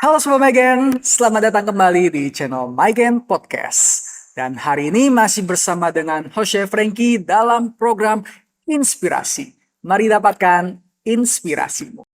Halo Sobat Maigen, selamat datang kembali di channel Maigen Podcast. Dan hari ini masih bersama dengan Jose Franky dalam program Inspirasi. Mari dapatkan inspirasimu.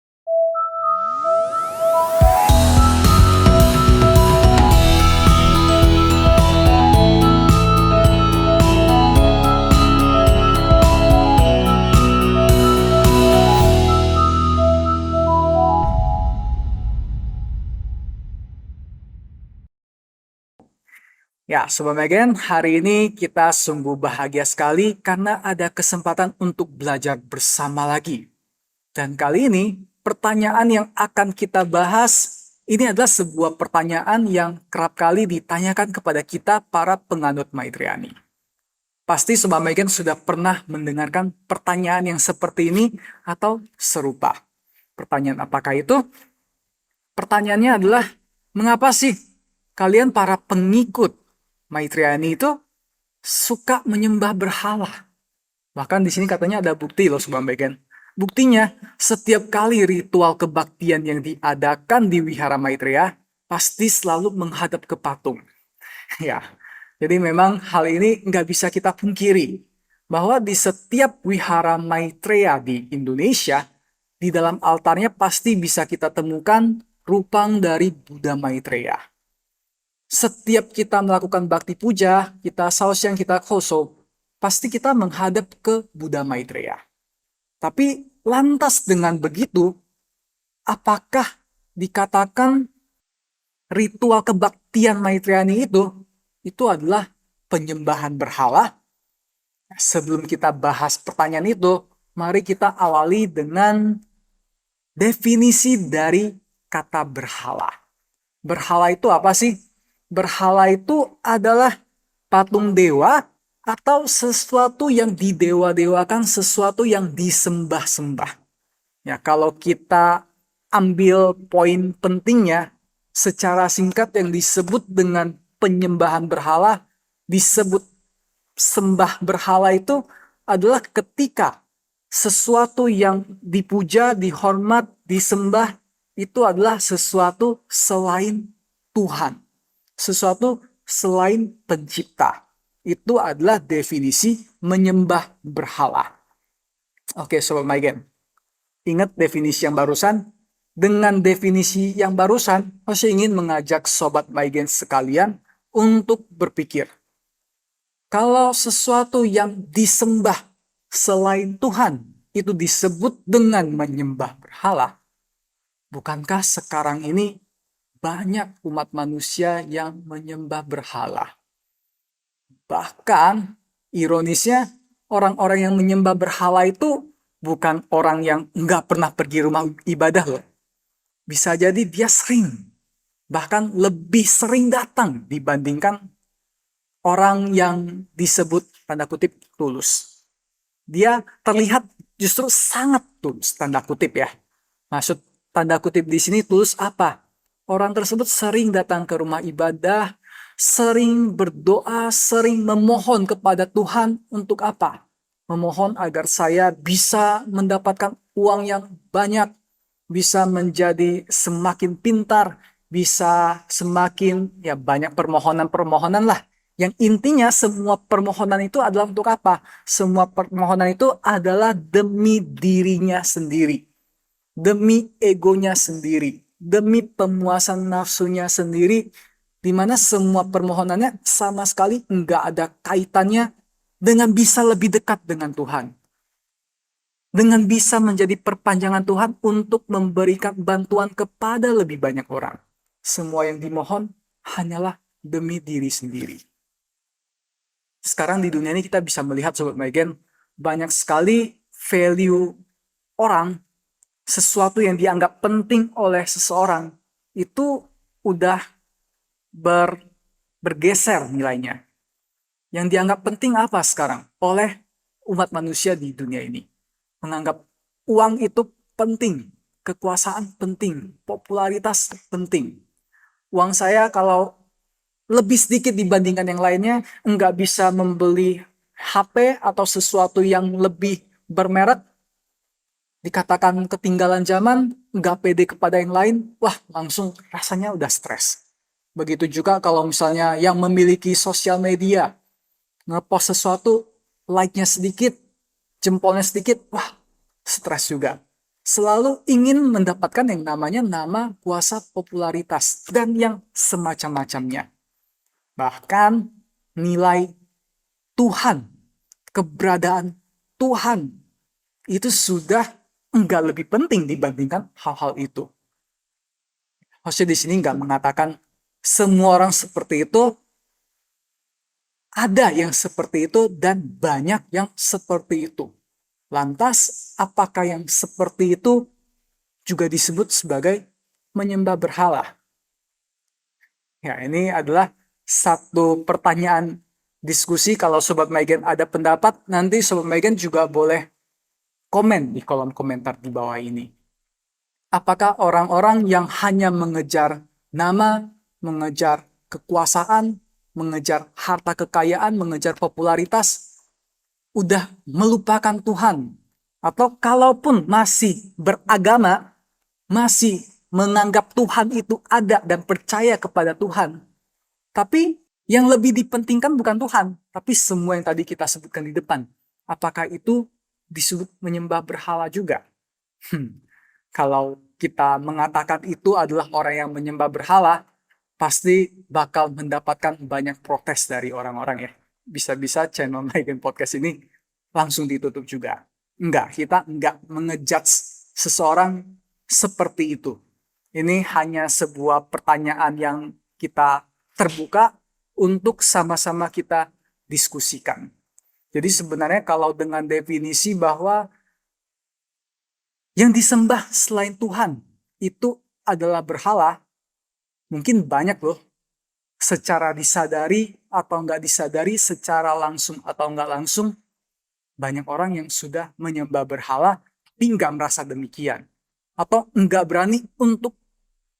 Ya, Sobat Megen, hari ini kita sungguh bahagia sekali karena ada kesempatan untuk belajar bersama lagi. Dan kali ini, pertanyaan yang akan kita bahas, ini adalah sebuah pertanyaan yang kerap kali ditanyakan kepada kita para penganut Maitriani. Pasti Sobat Megen sudah pernah mendengarkan pertanyaan yang seperti ini atau serupa. Pertanyaan apakah itu? Pertanyaannya adalah, mengapa sih kalian para pengikut Maitriani itu suka menyembah berhala? Bahkan di sini katanya ada bukti loh Sobat Megen. Buktinya, setiap kali ritual kebaktian yang diadakan di Wihara Maitreya, pasti selalu menghadap ke patung. Ya, jadi memang hal ini nggak bisa kita pungkiri. Bahwa di setiap Wihara Maitreya di Indonesia, di dalam altarnya pasti bisa kita temukan rupang dari Buddha Maitreya. Setiap kita melakukan bakti puja, kita sausyang, kita koso, pasti kita menghadap ke Buddha Maitreya. Tapi lantas dengan begitu, apakah dikatakan ritual kebaktian Maitreyani itu adalah penyembahan berhala? Sebelum kita bahas pertanyaan itu, mari kita awali dengan definisi dari kata berhala. Berhala itu apa sih? Berhala itu adalah patung dewa atau sesuatu yang didewa-dewakan, sesuatu yang disembah-sembah. Ya, kalau kita ambil poin pentingnya, secara singkat yang disebut dengan penyembahan berhala, disebut sembah berhala itu adalah ketika sesuatu yang dipuja, dihormat, disembah, itu adalah sesuatu selain Tuhan. Sesuatu selain pencipta. Itu adalah definisi menyembah berhala. Oke, Sobat Maigen. Ingat definisi yang barusan? Dengan definisi yang barusan, saya ingin mengajak Sobat Maigen sekalian untuk berpikir. Kalau sesuatu yang disembah selain Tuhan itu disebut dengan menyembah berhala, bukankah sekarang ini banyak umat manusia yang menyembah berhala? Bahkan, ironisnya, orang-orang yang menyembah berhala itu bukan orang yang nggak pernah pergi rumah ibadah loh. Bisa jadi dia sering, bahkan lebih sering datang dibandingkan orang yang disebut tanda kutip tulus. Dia terlihat justru sangat tulus, tanda kutip ya. Maksud tanda kutip di sini tulus apa? Orang tersebut sering datang ke rumah ibadah, sering berdoa, sering memohon kepada Tuhan untuk apa? Memohon agar saya bisa mendapatkan uang yang banyak, bisa menjadi semakin pintar, bisa semakin ya banyak permohonan-permohonan lah. Yang intinya semua permohonan itu adalah untuk apa? Semua permohonan itu adalah demi dirinya sendiri, demi egonya sendiri, demi pemuasan nafsunya sendiri, di mana semua permohonannya sama sekali nggak ada kaitannya dengan bisa lebih dekat dengan Tuhan. Dengan bisa menjadi perpanjangan Tuhan untuk memberikan bantuan kepada lebih banyak orang. Semua yang dimohon hanyalah demi diri sendiri. Sekarang di dunia ini kita bisa melihat Sobat Maigen, banyak sekali value orang, sesuatu yang dianggap penting oleh seseorang, itu udah bergeser nilainya. Yang dianggap penting apa sekarang oleh umat manusia di dunia ini? Menganggap uang itu penting, kekuasaan penting, popularitas penting. Uang saya kalau lebih sedikit dibandingkan yang lainnya, nggak bisa membeli HP atau sesuatu yang lebih bermerek, dikatakan ketinggalan zaman, nggak pede kepada yang lain, wah langsung rasanya udah stres. Begitu juga kalau misalnya yang memiliki sosial media, ngepost sesuatu, like-nya sedikit, jempolnya sedikit, wah stres juga. Selalu ingin mendapatkan yang namanya nama, kuasa, popularitas, dan yang semacam-macamnya. Bahkan nilai Tuhan, keberadaan Tuhan, itu sudah enggak lebih penting dibandingkan hal-hal itu. Maksudnya di sini nggak mengatakan semua orang seperti itu, ada yang seperti itu dan banyak yang seperti itu. Lantas, apakah yang seperti itu juga disebut sebagai menyembah berhala? Ya, ini adalah satu pertanyaan diskusi. Kalau Sobat Megan ada pendapat, nanti Sobat Megan juga boleh komen di kolom komentar di bawah ini. Apakah orang-orang yang hanya mengejar nama, mengejar kekuasaan, mengejar harta kekayaan, mengejar popularitas, udah melupakan Tuhan? Atau kalaupun masih beragama, masih menganggap Tuhan itu ada dan percaya kepada Tuhan, tapi yang lebih dipentingkan bukan Tuhan, tapi semua yang tadi kita sebutkan di depan. Apakah itu disebut menyembah berhala juga? Kalau kita mengatakan itu adalah orang yang menyembah berhala, pasti bakal mendapatkan banyak protes dari orang-orang ya. Bisa-bisa channel Megan Podcast ini langsung ditutup juga. Kita enggak mengejudge seseorang seperti itu. Ini hanya sebuah pertanyaan yang kita terbuka untuk sama-sama kita diskusikan. Jadi sebenarnya kalau dengan definisi bahwa yang disembah selain Tuhan itu adalah berhala, mungkin banyak loh, secara disadari atau nggak disadari, secara langsung atau nggak langsung, banyak orang yang sudah menyembah berhala tapi nggak merasa demikian. Atau nggak berani untuk,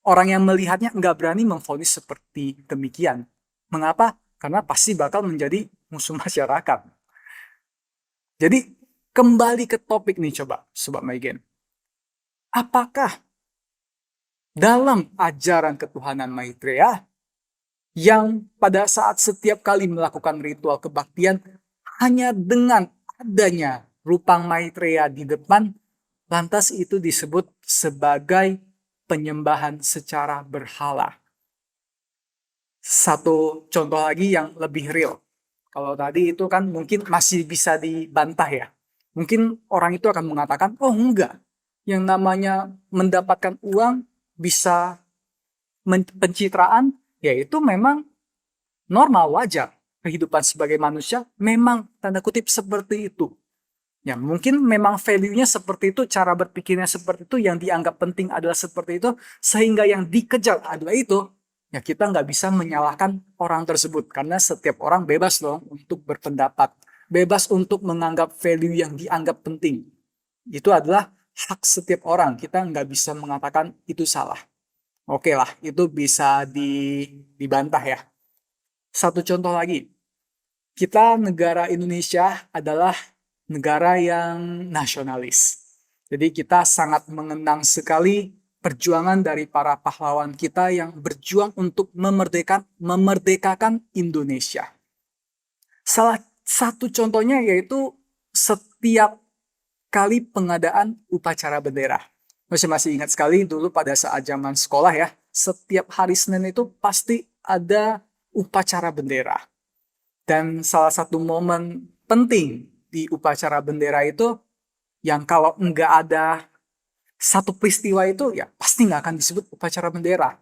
orang yang melihatnya nggak berani memvonis seperti demikian. Mengapa? Karena pasti bakal menjadi musuh masyarakat. Jadi kembali ke topik nih coba, Sobat Megan. Apakah dalam ajaran ketuhanan Maitreya yang pada saat setiap kali melakukan ritual kebaktian hanya dengan adanya rupang Maitreya di depan, lantas itu disebut sebagai penyembahan secara berhala? Satu contoh lagi yang lebih real. Kalau tadi itu kan mungkin masih bisa dibantah ya. Mungkin orang itu akan mengatakan, oh enggak, yang namanya mendapatkan uang bisa pencitraan, yaitu memang normal, wajar. Kehidupan sebagai manusia memang tanda kutip seperti itu. Ya mungkin memang value-nya seperti itu, cara berpikirnya seperti itu, yang dianggap penting adalah seperti itu, sehingga yang dikejar adalah itu. Ya kita nggak bisa menyalahkan orang tersebut, karena setiap orang bebas loh untuk berpendapat. Bebas untuk menganggap value yang dianggap penting. Itu adalah hak setiap orang, kita nggak bisa mengatakan itu salah. Oke lah, itu bisa dibantah ya. Satu contoh lagi, kita negara Indonesia adalah negara yang nasionalis. Jadi kita sangat mengenang sekali perjuangan dari para pahlawan kita yang berjuang untuk memerdekakan Indonesia. Salah satu contohnya yaitu setiap kali pengadaan upacara bendera. Masih ingat sekali dulu pada saat zaman sekolah ya, setiap hari Senin itu pasti ada upacara bendera. Dan salah satu momen penting di upacara bendera itu, yang kalau nggak ada satu peristiwa itu, ya pasti nggak akan disebut upacara bendera.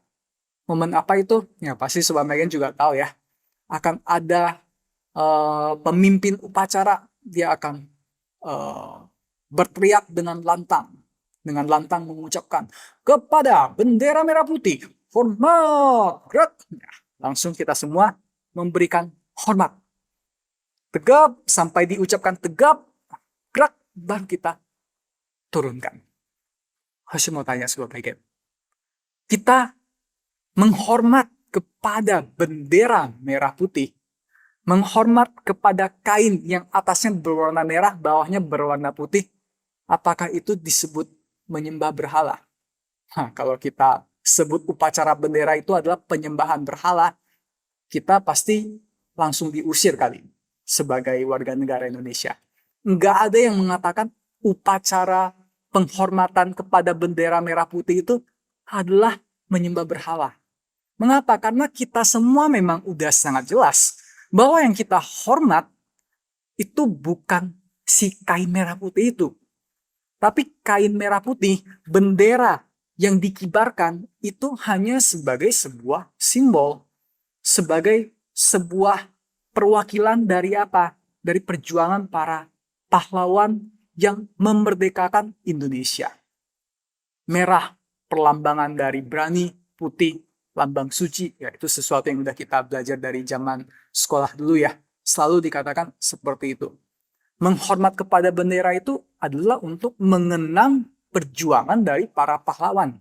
Momen apa itu? Ya pasti Sobat Megan juga tahu ya. Akan ada pemimpin upacara, dia akan berteriak dengan lantang mengucapkan, kepada bendera merah putih, hormat, gerak. Langsung kita semua memberikan hormat. Tegap, sampai diucapkan tegap, gerak, baru kita turunkan. Harus mau tanya Sobat Megan. Kita menghormat kepada bendera merah putih, menghormat kepada kain yang atasnya berwarna merah, bawahnya berwarna putih, Apakah itu disebut menyembah berhala? Kalau kita sebut upacara bendera itu adalah penyembahan berhala, kita pasti langsung diusir kali sebagai warga negara Indonesia. Nggak ada yang mengatakan upacara penghormatan kepada bendera merah putih itu adalah menyembah berhala. Mengapa? Karena kita semua memang udah sangat jelas bahwa yang kita hormat itu bukan si kain merah putih itu. Tapi kain merah putih, bendera yang dikibarkan itu hanya sebagai sebuah simbol. Sebagai sebuah perwakilan dari apa? Dari perjuangan para pahlawan yang memerdekakan Indonesia. Merah, perlambangan dari berani, putih, lambang suci. Ya, itu sesuatu yang udah kita belajar dari zaman sekolah dulu ya. Selalu dikatakan seperti itu. Menghormat kepada bendera itu adalah untuk mengenang perjuangan dari para pahlawan.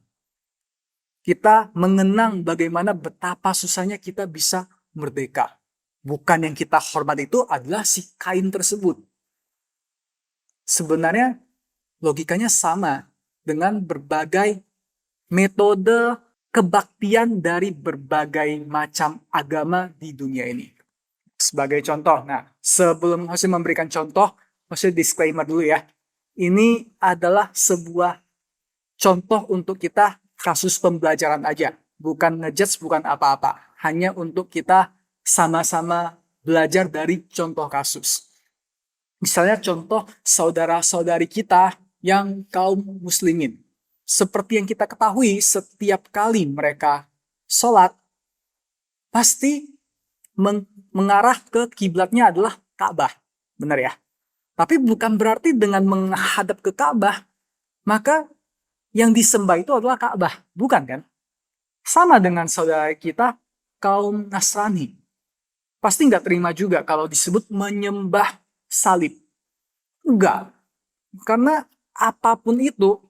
Kita mengenang bagaimana betapa susahnya kita bisa merdeka. Bukan yang kita hormat itu adalah si kain tersebut. Sebenarnya logikanya sama dengan berbagai metode kebaktian dari berbagai macam agama di dunia ini. Sebagai contoh, nah sebelum Jose memberikan contoh, Jose disclaimer dulu ya. Ini adalah sebuah contoh untuk kita kasus pembelajaran aja. Bukan ngejudge, bukan apa-apa. Hanya untuk kita sama-sama belajar dari contoh kasus. Misalnya contoh saudara-saudari kita yang kaum muslimin. Seperti yang kita ketahui, setiap kali mereka sholat, pasti mengarah ke kiblatnya adalah Ka'bah. Benar ya? Tapi bukan berarti dengan menghadap ke Ka'bah, maka yang disembah itu adalah Ka'bah. Bukan kan? Sama dengan saudara kita, kaum Nasrani. Pasti nggak terima juga kalau disebut menyembah salib. Enggak. Karena apapun itu,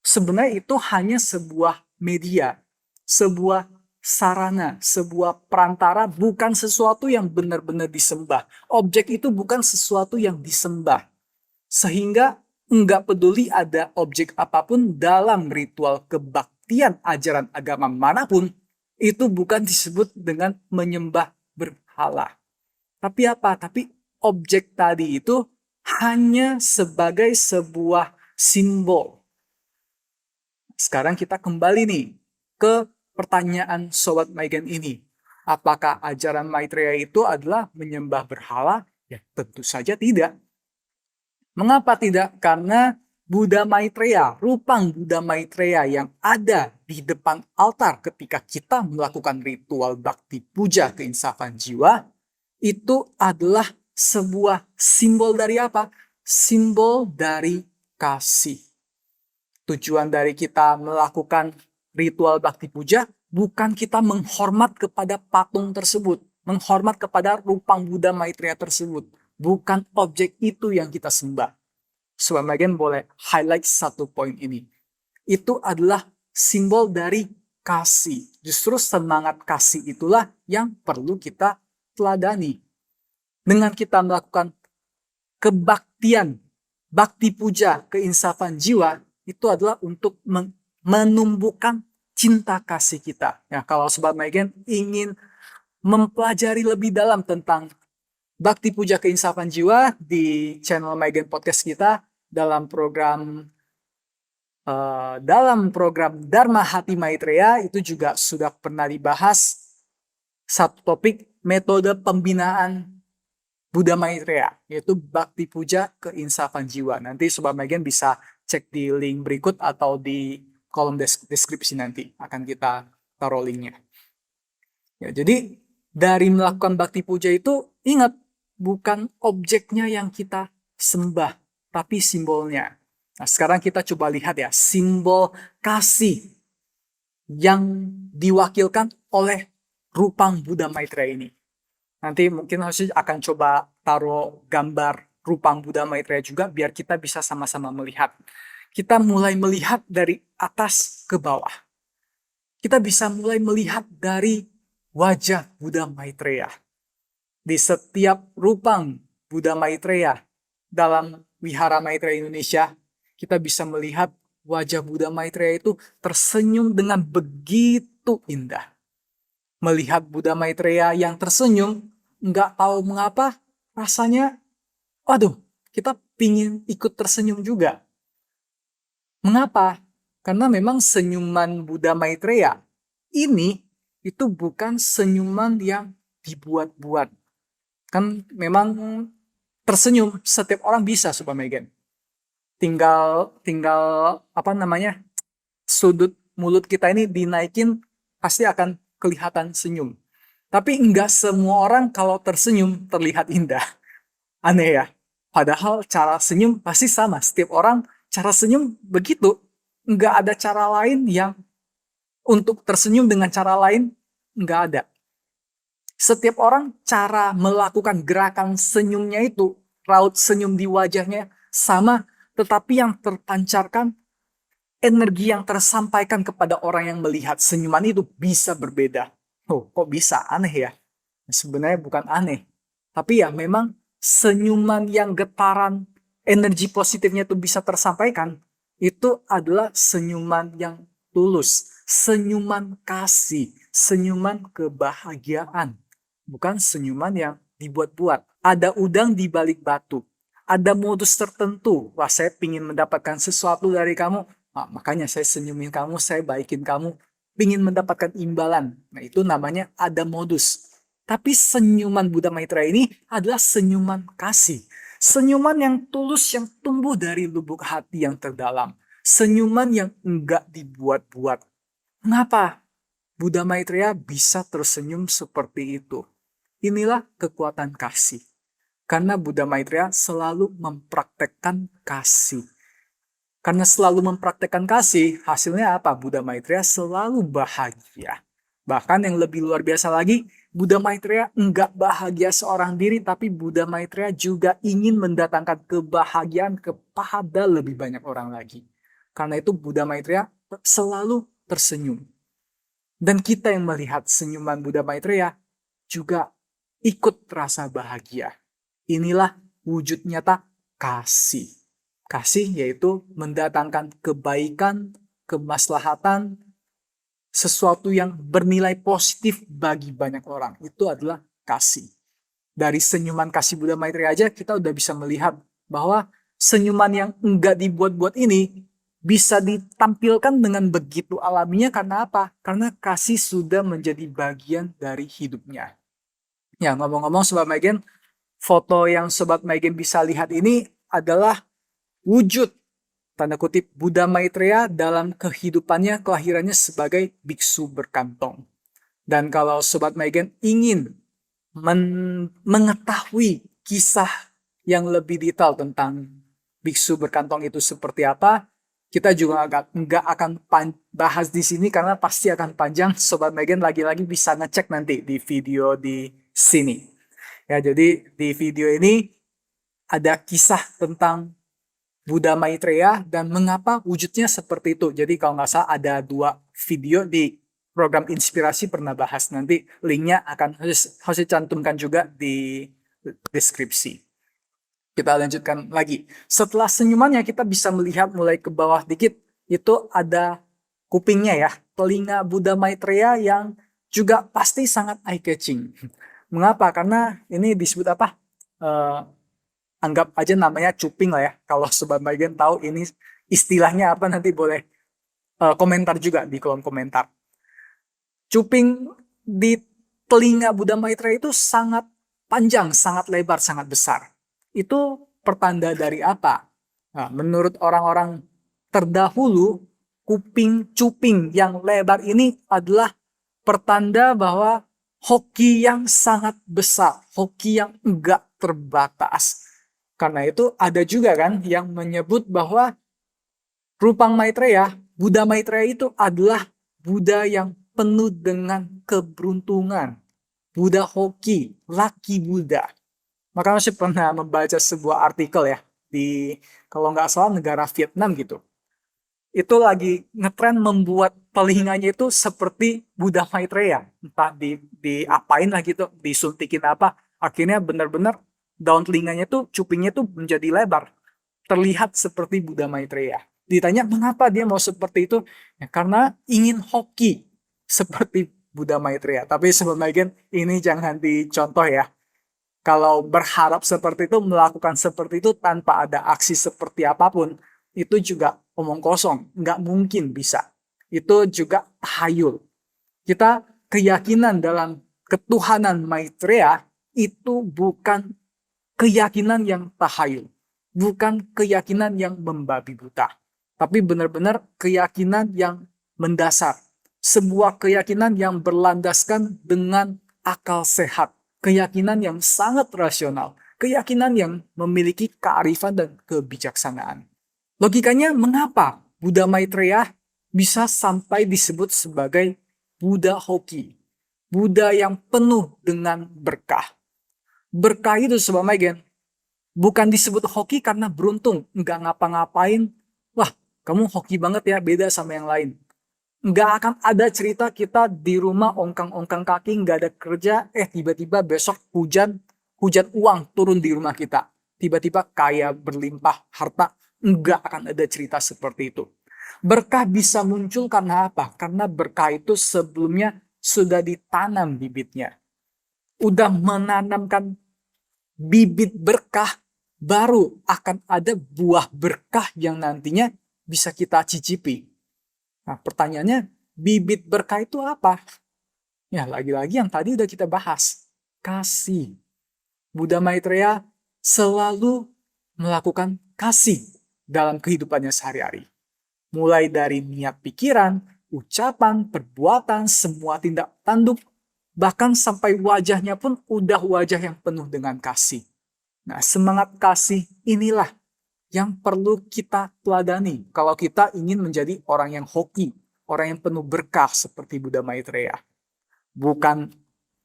sebenarnya itu hanya sebuah media. Sebuah sarana, sebuah perantara, bukan sesuatu yang benar-benar disembah. Objek itu bukan sesuatu yang disembah. Sehingga enggak peduli ada objek apapun dalam ritual kebaktian ajaran agama manapun, itu bukan disebut dengan menyembah berhala. Tapi apa? Tapi objek tadi itu hanya sebagai sebuah simbol. Sekarang kita kembali nih ke pertanyaan Sobat Maigen ini. Apakah ajaran Maitreya itu adalah menyembah berhala? Ya tentu saja tidak. Mengapa tidak? Karena Buddha Maitreya, rupang Buddha Maitreya yang ada di depan altar ketika kita melakukan ritual bakti puja keinsafan jiwa, itu adalah sebuah simbol dari apa? Simbol dari kasih. Tujuan dari kita melakukan ritual bakti puja bukan kita menghormat kepada patung tersebut, menghormat kepada rupang Buddha Maitreya tersebut. Bukan objek itu yang kita sembah. Sobat Maigen boleh highlight satu poin ini. Itu adalah simbol dari kasih. Justru semangat kasih itulah yang perlu kita teladani. Dengan kita melakukan kebaktian, bakti puja, keinsafan jiwa, itu adalah untuk menumbuhkan cinta kasih kita. Ya, kalau Sobat Maigen ingin mempelajari lebih dalam tentang bakti puja keinsafan jiwa di channel Maigen Podcast kita dalam program Dharma Hati Maitreya itu juga sudah pernah dibahas satu topik metode pembinaan Buddha Maitreya, yaitu bakti puja keinsafan jiwa. Nanti Sobat Maigen bisa cek di link berikut atau di kolom deskripsi nanti akan kita taruh linknya. Ya, jadi dari melakukan bakti puja itu ingat bukan objeknya yang kita sembah, tapi simbolnya. Nah, sekarang kita coba lihat ya, simbol kasih yang diwakilkan oleh rupang Buddha Maitreya ini. Nanti mungkin harus akan coba taruh gambar rupang Buddha Maitreya juga biar kita bisa sama-sama melihat. Kita mulai melihat dari atas ke bawah. Kita bisa mulai melihat dari wajah Buddha Maitreya. Di setiap rupang Buddha Maitreya dalam Wihara Maitreya Indonesia, kita bisa melihat wajah Buddha Maitreya itu tersenyum dengan begitu indah. Melihat Buddha Maitreya yang tersenyum, nggak tahu mengapa rasanya, waduh, kita pingin ikut tersenyum juga. Mengapa? Karena memang senyuman Buddha Maitreya ini itu bukan senyuman yang dibuat-buat. Kan memang tersenyum setiap orang bisa, Sobat Megan. Tinggal apa namanya? Sudut mulut kita ini dinaikin pasti akan kelihatan senyum. Tapi enggak semua orang kalau tersenyum terlihat indah. Aneh ya. Padahal cara senyum pasti sama. Setiap orang cara senyum begitu. Enggak ada cara lain yang untuk tersenyum dengan cara lain. Enggak ada. Setiap orang cara melakukan gerakan senyumnya itu, raut senyum di wajahnya sama, tetapi yang terpancarkan, energi yang tersampaikan kepada orang yang melihat senyuman itu bisa berbeda. Oh, kok bisa? Aneh ya? Sebenarnya bukan aneh. Tapi ya memang senyuman yang getaran energi positifnya itu bisa tersampaikan, itu adalah senyuman yang tulus, senyuman kasih, senyuman kebahagiaan. Bukan senyuman yang dibuat-buat. Ada udang di balik batu. Ada modus tertentu. Wah, saya ingin mendapatkan sesuatu dari kamu. Nah, makanya saya senyumin kamu, saya baikin kamu. Ingin mendapatkan imbalan. Nah, itu namanya ada modus. Tapi senyuman Buddha Maitreya ini adalah senyuman kasih. Senyuman yang tulus yang tumbuh dari lubuk hati yang terdalam. Senyuman yang enggak dibuat-buat. Mengapa Buddha Maitreya bisa tersenyum seperti itu? Inilah kekuatan kasih. Karena Buddha Maitreya selalu mempraktekkan kasih. Karena selalu mempraktekkan kasih, hasilnya apa? Buddha Maitreya selalu bahagia. Bahkan yang lebih luar biasa lagi, Buddha Maitreya enggak bahagia seorang diri, tapi Buddha Maitreya juga ingin mendatangkan kebahagiaan kepada lebih banyak orang lagi. Karena itu Buddha Maitreya selalu tersenyum. Dan kita yang melihat senyuman Buddha Maitreya juga ikut rasa bahagia. Inilah wujud nyata kasih. Kasih yaitu mendatangkan kebaikan, kemaslahatan, sesuatu yang bernilai positif bagi banyak orang. Itu adalah kasih. Dari senyuman kasih Buddha Maitreya aja kita udah bisa melihat bahwa senyuman yang enggak dibuat-buat ini bisa ditampilkan dengan begitu alaminya karena apa? Karena kasih sudah menjadi bagian dari hidupnya. Ya, ngomong-ngomong Sobat Megan, foto yang Sobat Megan bisa lihat ini adalah wujud tanda kutip Buddha Maitreya dalam kehidupannya, kelahirannya sebagai biksu berkantong. Dan kalau Sobat Megan ingin mengetahui kisah yang lebih detail tentang biksu berkantong itu seperti apa, kita juga nggak akan bahas di sini karena pasti akan panjang. Sobat Megan lagi-lagi bisa ngecek nanti di video di sini. Ya, jadi di video ini ada kisah tentang Buddha Maitreya dan mengapa wujudnya seperti itu. Jadi kalau nggak salah ada 2 video di program inspirasi pernah bahas. Nanti linknya akan harus cantumkan juga di deskripsi. Kita lanjutkan lagi. Setelah senyumannya kita bisa melihat mulai ke bawah dikit. Itu ada kupingnya ya. Telinga Buddha Maitreya yang juga pasti sangat eye-catching. Mengapa? Karena ini disebut apa? Anggap aja namanya cuping lah ya. Kalau Sobat Megan tahu ini istilahnya apa nanti boleh komentar juga di kolom komentar. Cuping di telinga Buddha Maitreya itu sangat panjang, sangat lebar, sangat besar. Itu pertanda dari apa? Nah, menurut orang-orang terdahulu, cuping yang lebar ini adalah pertanda bahwa hoki yang sangat besar, hoki yang enggak terbatas. Karena itu ada juga kan yang menyebut bahwa Rupang Maitreya, Buddha Maitreya itu adalah Buddha yang penuh dengan keberuntungan. Buddha hoki, lucky Buddha. Makanya saya pernah membaca sebuah artikel ya di kalau nggak salah negara Vietnam gitu. Itu lagi ngetren membuat telinganya itu seperti Buddha Maitreya. Entah diapain lah gitu, disuntikin apa. Akhirnya benar-benar daun telinganya tuh, cupingnya tuh menjadi lebar. terlihat seperti Buddha Maitreya. Ditanya mengapa dia mau seperti itu? Ya, karena ingin hoki seperti Buddha Maitreya. Tapi sebenarnya ini jangan dicontoh ya. Kalau berharap seperti itu, melakukan seperti itu tanpa ada aksi seperti apapun, itu juga omong kosong. Nggak mungkin bisa. Itu juga tahayul. Kita keyakinan dalam ketuhanan Maitreya itu bukan keyakinan yang tahayul. Bukan keyakinan yang membabi buta. Tapi benar-benar keyakinan yang mendasar. Sebuah keyakinan yang berlandaskan dengan akal sehat. Keyakinan yang sangat rasional. Keyakinan yang memiliki kearifan dan kebijaksanaan. Logikanya mengapa Buddha Maitreya bisa sampai disebut sebagai Buddha Hoki. Buddha yang penuh dengan berkah. Berkah itu Sobat Megen, bukan disebut hoki karena beruntung, nggak ngapa-ngapain. Wah, kamu hoki banget ya, beda sama yang lain. Nggak akan ada cerita kita di rumah ongkang-ongkang kaki, nggak ada kerja, tiba-tiba besok hujan uang turun di rumah kita. Tiba-tiba kaya berlimpah harta, nggak akan ada cerita seperti itu. Berkah bisa muncul karena apa? Karena berkah itu sebelumnya sudah ditanam bibitnya. Udah menanamkan bibit berkah, baru akan ada buah berkah yang nantinya bisa kita cicipi. Nah, pertanyaannya, bibit berkah itu apa? Ya, lagi-lagi yang tadi udah kita bahas. Kasih. Buddha Maitreya selalu melakukan kasih dalam kehidupannya sehari-hari. Mulai dari niat pikiran, ucapan, perbuatan, semua tindak tanduk, bahkan sampai wajahnya pun udah wajah yang penuh dengan kasih. Nah, semangat kasih inilah yang perlu kita teladani kalau kita ingin menjadi orang yang hoki, orang yang penuh berkah seperti Buddha Maitreya. Bukan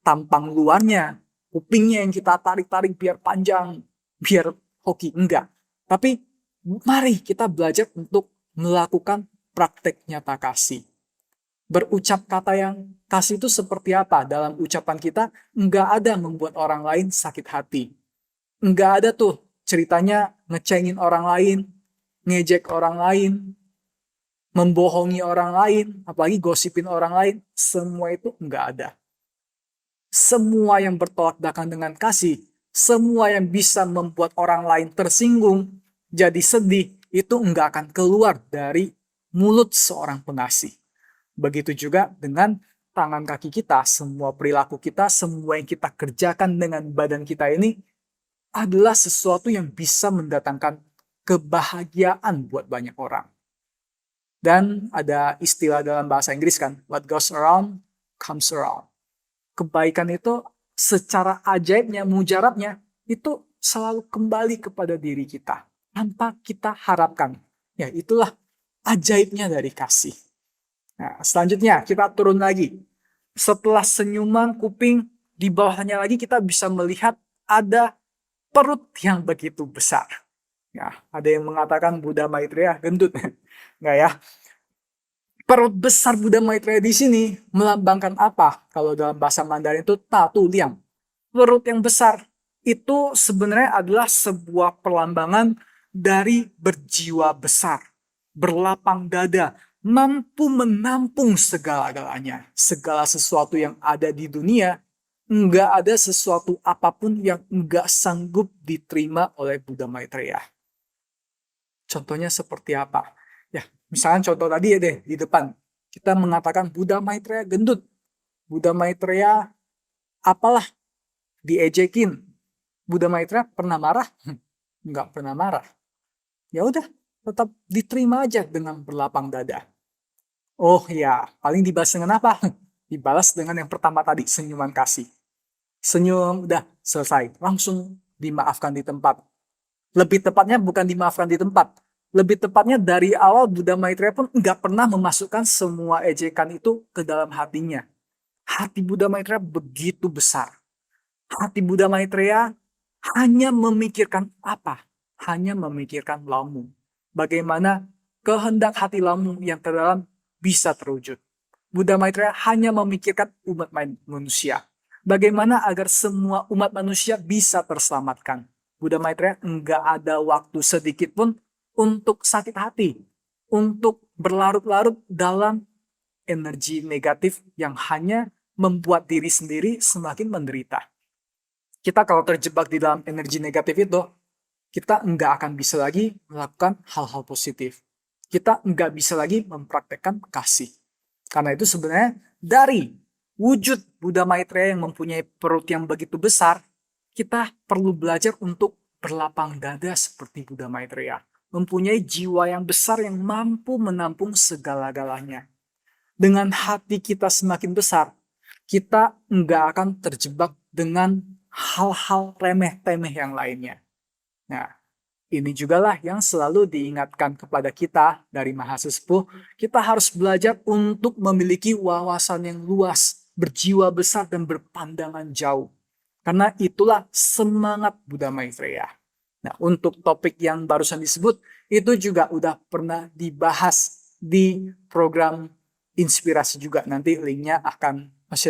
tampang luarnya, kupingnya yang kita tarik-tarik biar panjang, biar hoki, enggak. Tapi mari kita belajar untuk melakukan praktek nyata kasih. Berucap kata yang kasih itu seperti apa? Dalam ucapan kita, enggak ada membuat orang lain sakit hati. Enggak ada tuh ceritanya ngecengin orang lain, ngejek orang lain, membohongi orang lain, apalagi gosipin orang lain. Semua itu enggak ada. Semua yang bertolak belakang dengan kasih, semua yang bisa membuat orang lain tersinggung, jadi sedih, itu enggak akan keluar dari mulut seorang pengasih. Begitu juga dengan tangan kaki kita, semua perilaku kita, semua yang kita kerjakan dengan badan kita ini adalah sesuatu yang bisa mendatangkan kebahagiaan buat banyak orang. Dan ada istilah dalam bahasa Inggris kan, what goes around comes around. Kebaikan itu secara ajaibnya, mujarabnya, itu selalu kembali kepada diri kita. Tanpa kita harapkan. Ya, itulah ajaibnya dari kasih. Nah, selanjutnya kita turun lagi. Setelah senyuman kuping, di bawahnya lagi kita bisa melihat ada perut yang begitu besar. Ya, ada yang mengatakan Buddha Maitreya gendut. Enggak ya. Perut besar Buddha Maitreya di sini melambangkan apa? Kalau dalam bahasa Mandarin itu tatu liang. Perut yang besar itu sebenarnya adalah sebuah perlambangan dari berjiwa besar, berlapang dada, mampu menampung segala-galanya. Segala sesuatu yang ada di dunia, enggak ada sesuatu apapun yang enggak sanggup diterima oleh Buddha Maitreya. Contohnya seperti apa? Ya, misalnya contoh tadi ya deh, di depan. Kita mengatakan Buddha Maitreya gendut. Buddha Maitreya apalah, diejekin. Buddha Maitreya pernah marah? Enggak pernah marah. Ya udah, tetap diterima aja dengan berlapang dada. Oh ya, paling dibalas dengan apa? Dibalas dengan yang pertama tadi, senyuman kasih. Senyum, udah selesai. Langsung dimaafkan di tempat. Lebih tepatnya bukan dimaafkan di tempat. Lebih tepatnya dari awal Buddha Maitreya pun nggak pernah memasukkan semua ejekan itu ke dalam hatinya. Hati Buddha Maitreya begitu besar. Hati Buddha Maitreya hanya memikirkan apa? Hanya memikirkan Lamu. Bagaimana kehendak hati Lamu yang terdalam bisa terwujud. Buddha Maitreya hanya memikirkan umat manusia. Bagaimana agar semua umat manusia bisa terselamatkan. Buddha Maitreya nggak ada waktu sedikit pun untuk sakit hati, untuk berlarut-larut dalam energi negatif yang hanya membuat diri sendiri semakin menderita. Kita kalau terjebak di dalam energi negatif itu, kita nggak akan bisa lagi melakukan hal-hal positif. Kita nggak bisa lagi mempraktekkan kasih. Karena itu sebenarnya dari wujud Buddha Maitreya yang mempunyai perut yang begitu besar, kita perlu belajar untuk berlapang dada seperti Buddha Maitreya. Mempunyai jiwa yang besar yang mampu menampung segala-galanya. Dengan hati kita semakin besar, kita nggak akan terjebak dengan hal-hal remeh-temeh yang lainnya. Nah, ini jugalah yang selalu diingatkan kepada kita dari Maha Sesepuh. Kita harus belajar untuk memiliki wawasan yang luas, berjiwa besar dan berpandangan jauh. Karena itulah semangat Buddha Maitreya. Nah, untuk topik yang barusan disebut, itu juga udah pernah dibahas di program inspirasi juga. Nanti linknya akan Mas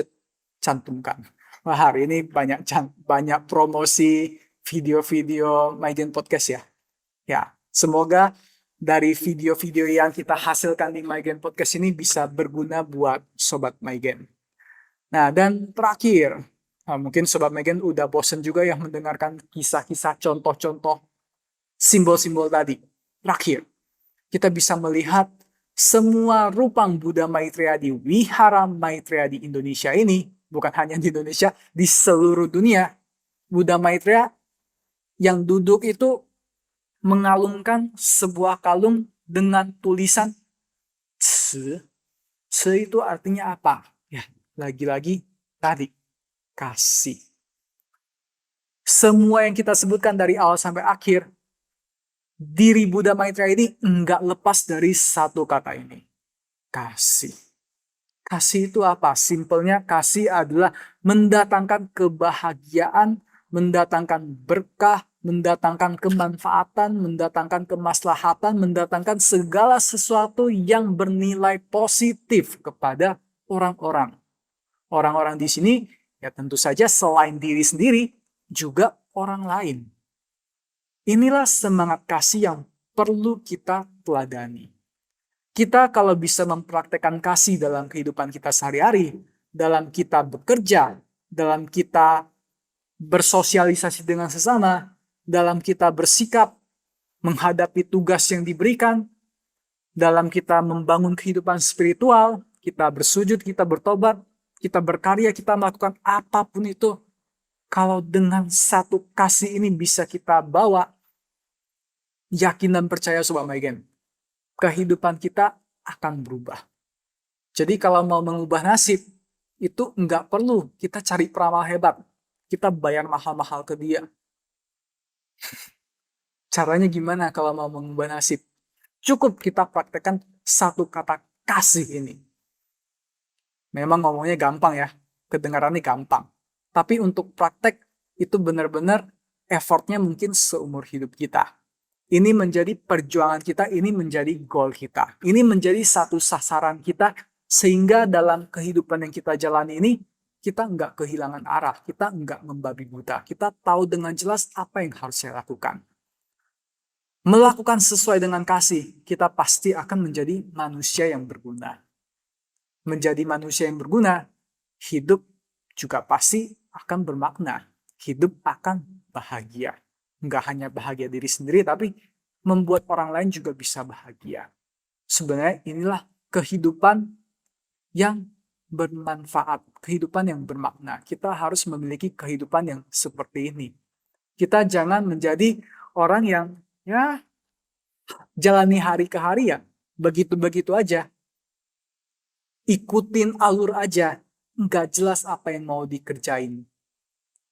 cantumkan. Wah, hari ini banyak promosi video-video Maigen Podcast ya. Ya, semoga dari video-video yang kita hasilkan di Maigen Podcast ini bisa berguna buat Sobat Maigen. Nah, dan terakhir, mungkin Sobat Maigen udah bosen juga ya mendengarkan kisah-kisah contoh-contoh simbol-simbol tadi. Terakhir, kita bisa melihat semua rupang Buddha Maitreya di Wihara Maitreya di Indonesia ini, bukan hanya di Indonesia, di seluruh dunia, Buddha Maitreya yang duduk itu mengalungkan sebuah kalung dengan tulisan Ce. Ce itu artinya apa? Ya, lagi-lagi tadi, kasih. Semua yang kita sebutkan dari awal sampai akhir, diri Buddha Maitreya ini enggak lepas dari satu kata ini. Kasih. Kasih itu apa? Simpelnya kasih adalah mendatangkan kebahagiaan, mendatangkan berkah, mendatangkan kemanfaatan, mendatangkan kemaslahatan, mendatangkan segala sesuatu yang bernilai positif kepada orang-orang. Orang-orang di sini ya tentu saja selain diri sendiri juga orang lain. Inilah semangat kasih yang perlu kita teladani. Kita kalau bisa mempraktekkan kasih dalam kehidupan kita sehari-hari, dalam kita bekerja, dalam kita bersosialisasi dengan sesama, dalam kita bersikap menghadapi tugas yang diberikan, dalam kita membangun kehidupan spiritual, kita bersujud, kita bertobat, kita berkarya, kita melakukan apapun itu. Kalau dengan satu kasih ini bisa kita bawa, yakin dan percaya Sobat Maigen, kehidupan kita akan berubah. Jadi kalau mau mengubah nasib, itu nggak perlu kita cari peramal hebat. Kita bayar mahal-mahal ke dia. Caranya gimana kalau mau mengubah nasib? Cukup kita praktekkan satu kata kasih ini. Memang ngomongnya gampang ya, kedengarannya gampang. Tapi untuk praktek itu benar-benar effortnya mungkin seumur hidup kita. Ini menjadi perjuangan kita, ini menjadi goal kita. Ini menjadi satu sasaran kita, sehingga dalam kehidupan yang kita jalani ini, kita nggak kehilangan arah, kita nggak membabi buta. Kita tahu dengan jelas apa yang harus saya lakukan. Melakukan sesuai dengan kasih, kita pasti akan menjadi manusia yang berguna. Menjadi manusia yang berguna, hidup juga pasti akan bermakna. Hidup akan bahagia. Nggak hanya bahagia diri sendiri, tapi membuat orang lain juga bisa bahagia. Sebenarnya inilah kehidupan yang bermanfaat, kehidupan yang bermakna. Kita harus memiliki kehidupan yang seperti ini. Kita jangan menjadi orang yang ya jalani hari ke hari ya, begitu-begitu aja. Ikutin alur aja, nggak jelas apa yang mau dikerjain.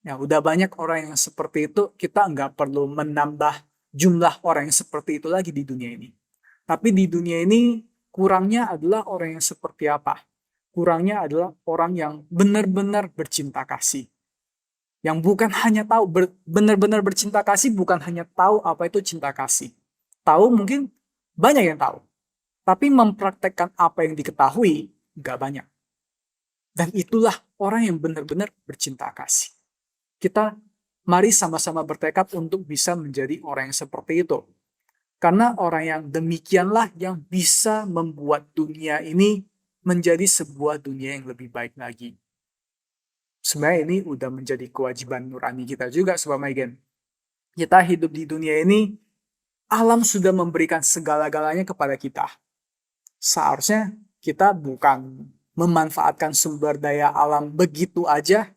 Ya, udah banyak orang yang seperti itu, kita nggak perlu menambah jumlah orang yang seperti itu lagi di dunia ini. Tapi di dunia ini, kurangnya adalah orang yang seperti apa? Kurangnya adalah orang yang benar-benar bercinta kasih. Yang bukan hanya tahu, benar-benar bercinta kasih bukan hanya tahu apa itu cinta kasih. Tahu mungkin banyak yang tahu. Tapi mempraktekkan apa yang diketahui, nggak banyak. Dan itulah orang yang benar-benar bercinta kasih. Kita Mari sama-sama bertekad untuk bisa menjadi orang yang seperti itu. Karena orang yang demikianlah yang bisa membuat dunia ini menjadi sebuah dunia yang lebih baik lagi. Sebenarnya ini udah menjadi kewajiban nurani kita juga, Sobat Maigen. Kita hidup di dunia ini, alam sudah memberikan segala-galanya kepada kita. Seharusnya kita bukan memanfaatkan sumber daya alam begitu aja,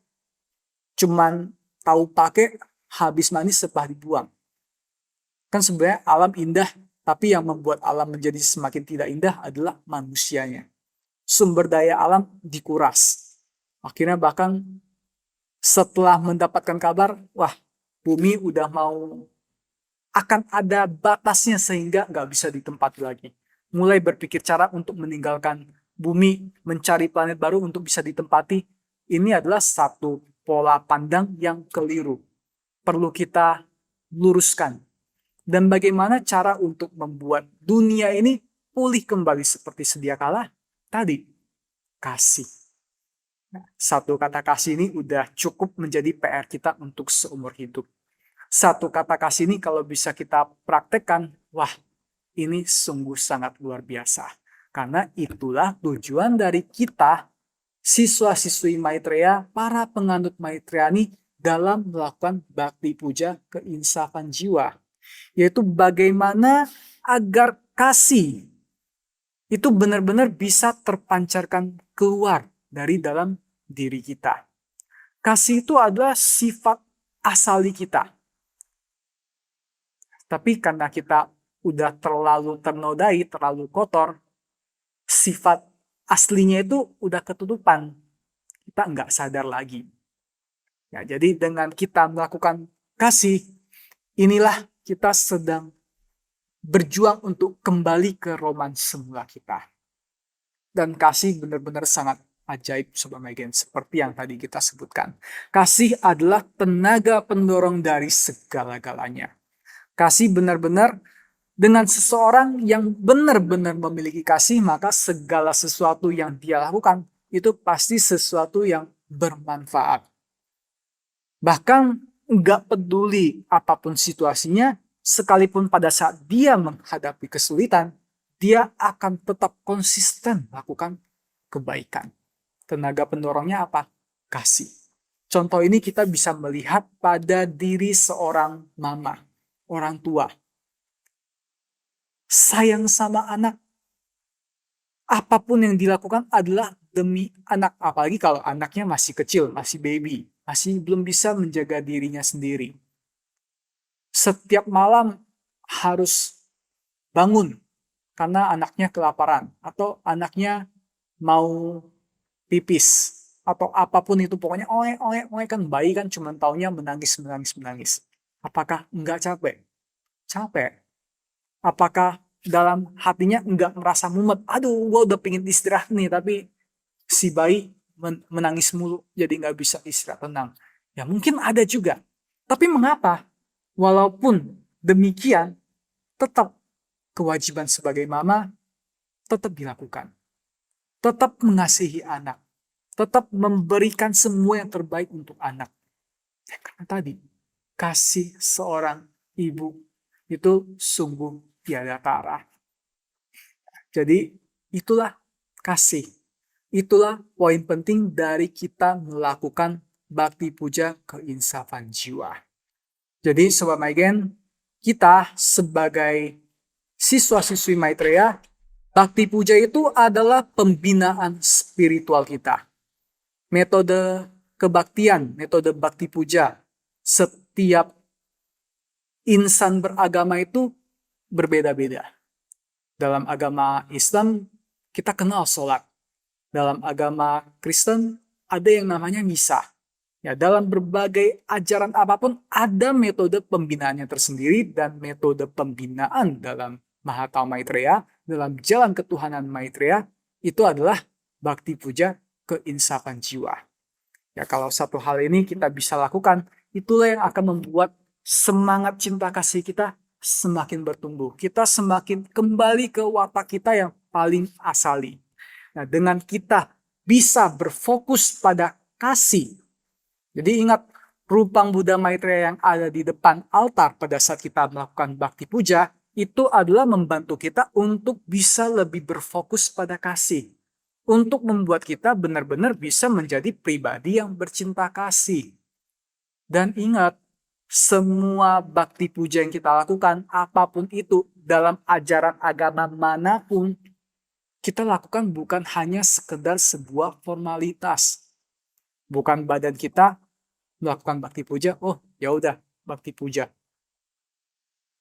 cuman tahu pakai, habis manis sepah dibuang. Kan sebenarnya alam indah, tapi yang membuat alam menjadi semakin tidak indah adalah manusianya. Sumber daya alam dikuras. Akhirnya bahkan setelah mendapatkan kabar, wah, bumi udah mau akan ada batasnya sehingga nggak bisa ditempati lagi. Mulai berpikir cara untuk meninggalkan bumi, mencari planet baru untuk bisa ditempati. Ini adalah satu pola pandang yang keliru. Perlu kita luruskan. Dan bagaimana cara untuk membuat dunia ini pulih kembali seperti sedia kala? Tadi, kasih. Satu kata kasih ini udah cukup menjadi PR kita untuk seumur hidup. Satu kata kasih ini kalau bisa kita praktekkan, wah, ini sungguh sangat luar biasa. Karena itulah tujuan dari kita, siswa-siswi Maitreya, para penganut Maitreyani dalam melakukan bakti puja keinsafan jiwa. Yaitu bagaimana agar kasih itu benar-benar bisa terpancarkan keluar dari dalam diri kita. Kasih itu adalah sifat asali kita. Tapi karena kita udah terlalu ternodai, terlalu kotor, sifat aslinya itu udah ketutupan. Kita nggak sadar lagi. Ya, jadi dengan kita melakukan kasih, inilah kita sedang berjuang untuk kembali ke roman semula kita. Dan kasih benar-benar sangat ajaib, Sobat Maigen, seperti yang tadi kita sebutkan. Kasih adalah tenaga pendorong dari segala-galanya. Kasih benar-benar dengan seseorang yang benar-benar memiliki kasih, maka segala sesuatu yang dia lakukan itu pasti sesuatu yang bermanfaat. Bahkan nggak peduli apapun situasinya, sekalipun pada saat dia menghadapi kesulitan, dia akan tetap konsisten melakukan kebaikan. Tenaga pendorongnya apa? Kasih. Contoh ini kita bisa melihat pada diri seorang mama, orang tua. Sayang sama anak. Apapun yang dilakukan adalah demi anak. Apalagi kalau anaknya masih kecil, masih baby. Masih belum bisa menjaga dirinya sendiri. Setiap malam harus bangun karena anaknya kelaparan. Atau anaknya mau pipis. Atau apapun itu. Pokoknya oe kan bayi kan cuma taunya menangis. Apakah enggak capek? Capek. Apakah dalam hatinya enggak merasa mumet? Aduh, gue udah pengen istirahat nih, tapi si bayi menangis mulu, jadi nggak bisa istirahat tenang. Ya mungkin ada juga. Tapi mengapa? Walaupun demikian, tetap kewajiban sebagai mama tetap dilakukan. Tetap mengasihi anak. Tetap memberikan semua yang terbaik untuk anak. Ya, karena tadi, kasih seorang ibu itu sungguh tiada tara. Jadi itulah kasih. Itulah poin penting dari kita melakukan bakti puja keinsafan jiwa. Jadi Sobat Maigen, kita sebagai siswa-siswi Maitreya, bakti puja itu adalah pembinaan spiritual kita. Metode kebaktian, metode bakti puja, setiap insan beragama itu berbeda-beda. Dalam agama Islam, kita kenal sholat. Dalam agama Kristen, ada yang namanya misa. Ya, dalam berbagai ajaran apapun, ada metode pembinaannya tersendiri, dan metode pembinaan dalam Mahata Maitreya, dalam jalan ketuhanan Maitreya, itu adalah bakti puja keinsafan jiwa. Ya, kalau satu hal ini kita bisa lakukan, itulah yang akan membuat semangat cinta kasih kita semakin bertumbuh. Kita semakin kembali ke watak kita yang paling asali. Nah, dengan kita bisa berfokus pada kasih. Jadi ingat, rupang Buddha Maitreya yang ada di depan altar pada saat kita melakukan bakti puja, itu adalah membantu kita untuk bisa lebih berfokus pada kasih. Untuk membuat kita benar-benar bisa menjadi pribadi yang bercinta kasih. Dan ingat, semua bakti puja yang kita lakukan, apapun itu, dalam ajaran agama manapun, kita lakukan bukan hanya sekedar sebuah formalitas. Bukan badan kita melakukan bakti puja, oh ya udah bakti puja.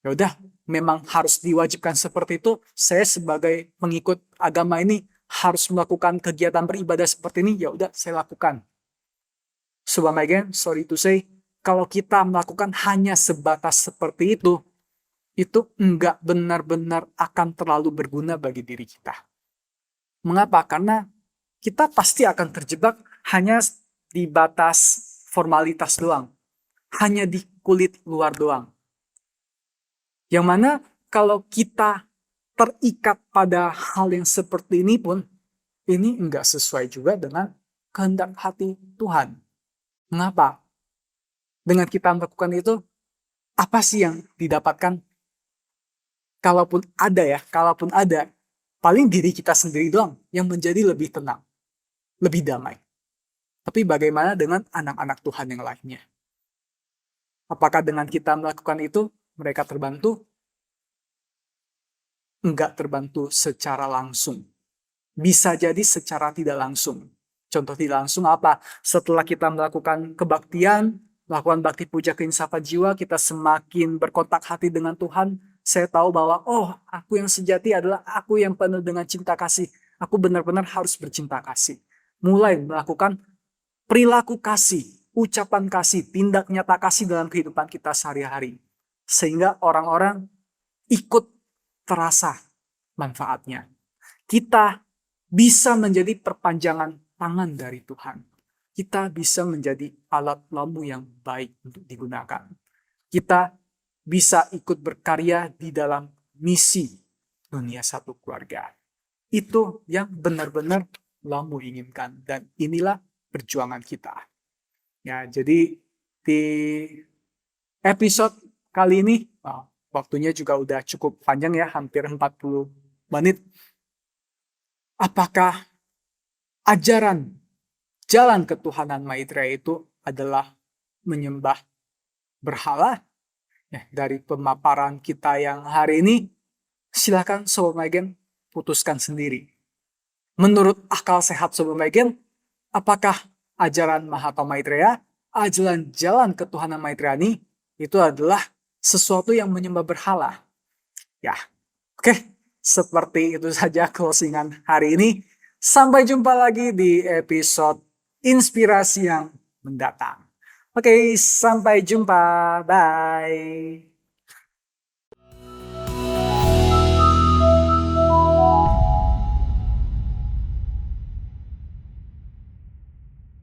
Ya udah, memang harus diwajibkan seperti itu. Saya sebagai pengikut agama ini harus melakukan kegiatan beribadah seperti ini, ya udah saya lakukan. Sobat Megan, sorry to say, kalau kita melakukan hanya sebatas seperti itu enggak benar-benar akan terlalu berguna bagi diri kita. Mengapa? Karena kita pasti akan terjebak hanya di batas formalitas doang. Hanya di kulit luar doang. Yang mana kalau kita terikat pada hal yang seperti ini pun, ini enggak sesuai juga dengan kehendak hati Tuhan. Mengapa? Dengan kita melakukan itu, apa sih yang didapatkan? Kalaupun ada, paling diri kita sendiri doang yang menjadi lebih tenang, lebih damai. Tapi bagaimana dengan anak-anak Tuhan yang lainnya? Apakah dengan kita melakukan itu, mereka terbantu? Enggak terbantu secara langsung. Bisa jadi secara tidak langsung. Contoh tidak langsung apa? Setelah kita melakukan kebaktian, melakukan bakti puja keinsapan jiwa, kita semakin berkontak hati dengan Tuhan. Saya tahu bahwa, oh, aku yang sejati adalah aku yang penuh dengan cinta kasih. Aku benar-benar harus bercinta kasih. Mulai melakukan perilaku kasih, ucapan kasih, tindak nyata kasih dalam kehidupan kita sehari-hari. Sehingga orang-orang ikut terasa manfaatnya. Kita bisa menjadi perpanjangan tangan dari Tuhan. Kita bisa menjadi alat lampu yang baik untuk digunakan. Kita bisa ikut berkarya di dalam misi dunia satu keluarga. Itu yang benar-benar lampu inginkan. Dan inilah perjuangan kita. Ya, jadi di episode kali ini, waktunya juga udah cukup panjang ya, hampir 40 menit. Apakah ajaran jalan ketuhanan Maitreya itu adalah menyembah berhala? Ya, dari pemaparan kita yang hari ini, silakan Sobat Megan putuskan sendiri. Menurut akal sehat Sobat Megan, apakah ajaran Mahatma Maitreya, ajaran jalan ketuhanan Maitreya ini, itu adalah sesuatu yang menyembah berhala? Ya, oke. Seperti itu saja closingan hari ini. Sampai jumpa lagi di episode inspirasi yang mendatang. Oke, sampai jumpa. Bye.